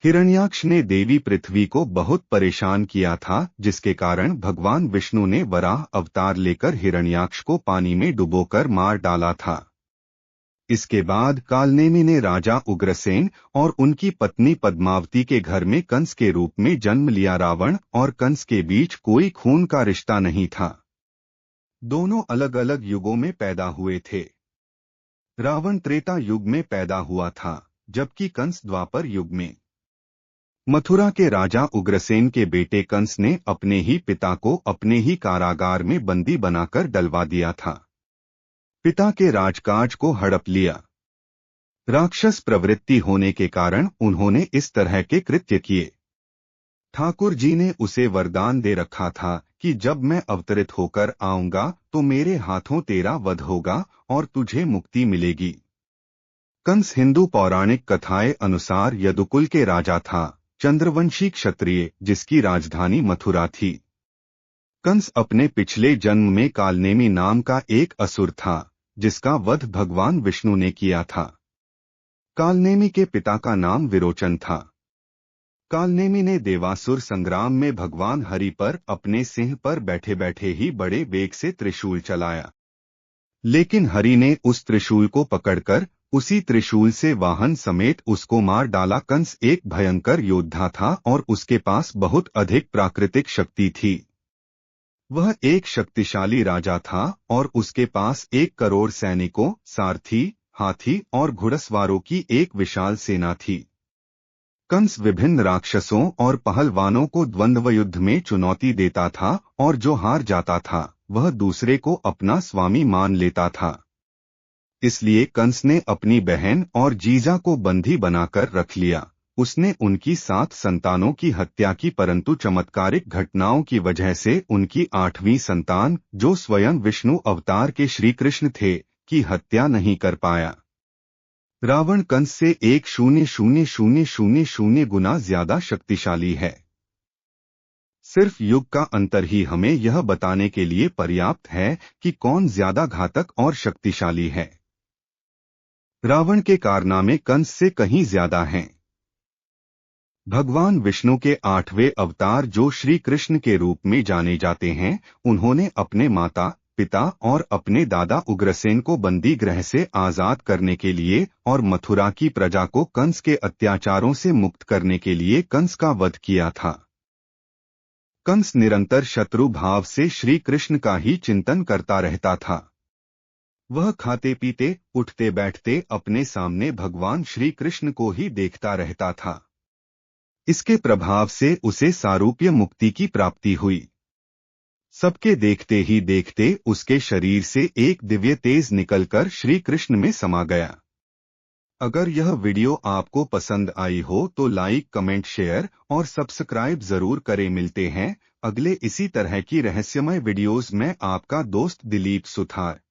हिरण्याक्ष ने देवी पृथ्वी को बहुत परेशान किया था, जिसके कारण भगवान विष्णु ने वराह अवतार लेकर हिरण्याक्ष को पानी में डुबोकर मार डाला था। इसके बाद कालनेमि ने राजा उग्रसेन और उनकी पत्नी पद्मावती के घर में कंस के रूप में जन्म लिया। रावण और कंस के बीच कोई खून का रिश्ता नहीं था। दोनों अलग अलग युगों में पैदा हुए थे। रावण त्रेता युग में पैदा हुआ था, जबकि कंस द्वापर युग में। मथुरा के राजा उग्रसेन के बेटे कंस ने अपने ही पिता को अपने ही कारागार में बंदी बनाकर डलवा दिया था। पिता के राजकाज को हड़प लिया। राक्षस प्रवृत्ति होने के कारण उन्होंने इस तरह के कृत्य किए। ठाकुर जी ने उसे वरदान दे रखा था कि जब मैं अवतरित होकर आऊंगा तो मेरे हाथों तेरा वध होगा और तुझे मुक्ति मिलेगी। कंस हिंदू पौराणिक कथाएं अनुसार यदुकुल के राजा था, चंद्रवंशी क्षत्रिय, जिसकी राजधानी मथुरा थी। कंस अपने पिछले जन्म में कालनेमि नाम का एक असुर था, जिसका वध भगवान विष्णु ने किया था। कालनेमि के पिता का नाम विरोचन था। कालनेमि ने देवासुर संग्राम में भगवान हरि पर अपने सिंह पर बैठे बैठे ही बड़े वेग से त्रिशूल चलाया, लेकिन हरि ने उस त्रिशूल को पकड़कर उसी त्रिशूल से वाहन समेत उसको मार डाला। कंस एक भयंकर योद्धा था और उसके पास बहुत अधिक प्राकृतिक शक्ति थी। वह एक शक्तिशाली राजा था और उसके पास 1 करोड़ सैनिकों, सारथी, हाथी और घुड़सवारों की एक विशाल सेना थी। कंस विभिन्न राक्षसों और पहलवानों को द्वंद्व युद्ध में चुनौती देता था और जो हार जाता था वह दूसरे को अपना स्वामी मान लेता था। इसलिए कंस ने अपनी बहन और जीजा को बंदी बनाकर रख लिया। उसने उनकी 7 संतानों की हत्या की, परंतु चमत्कारिक घटनाओं की वजह से उनकी 8वीं संतान, जो स्वयं विष्णु अवतार के श्री कृष्ण थे, की हत्या नहीं कर पाया। रावण कंस से 1,000,000 गुना ज्यादा शक्तिशाली है। सिर्फ युग का अंतर ही हमें यह बताने के लिए पर्याप्त है कि कौन ज्यादा घातक और शक्तिशाली है। रावण के कारनामे कंस से कहीं ज्यादा हैं। भगवान विष्णु के 8वें अवतार, जो श्री कृष्ण के रूप में जाने जाते हैं, उन्होंने अपने माता, पिता और अपने दादा उग्रसेन को बंदी गृह से आजाद करने के लिए और मथुरा की प्रजा को कंस के अत्याचारों से मुक्त करने के लिए कंस का वध किया था। कंस निरंतर शत्रु भाव से श्री कृष्ण का ही चिंतन करता रहता था। वह खाते पीते, उठते बैठते अपने सामने भगवान श्री कृष्ण को ही देखता रहता था। इसके प्रभाव से उसे सारूप्य मुक्ति की प्राप्ति हुई। सबके देखते ही देखते उसके शरीर से एक दिव्य तेज निकलकर श्री कृष्ण में समा गया। अगर यह वीडियो आपको पसंद आई हो तो लाइक, कमेंट, शेयर और सब्सक्राइब जरूर करें। मिलते हैं अगले इसी तरह की रहस्यमय वीडियोस में। आपका दोस्त दिलीप सुथार।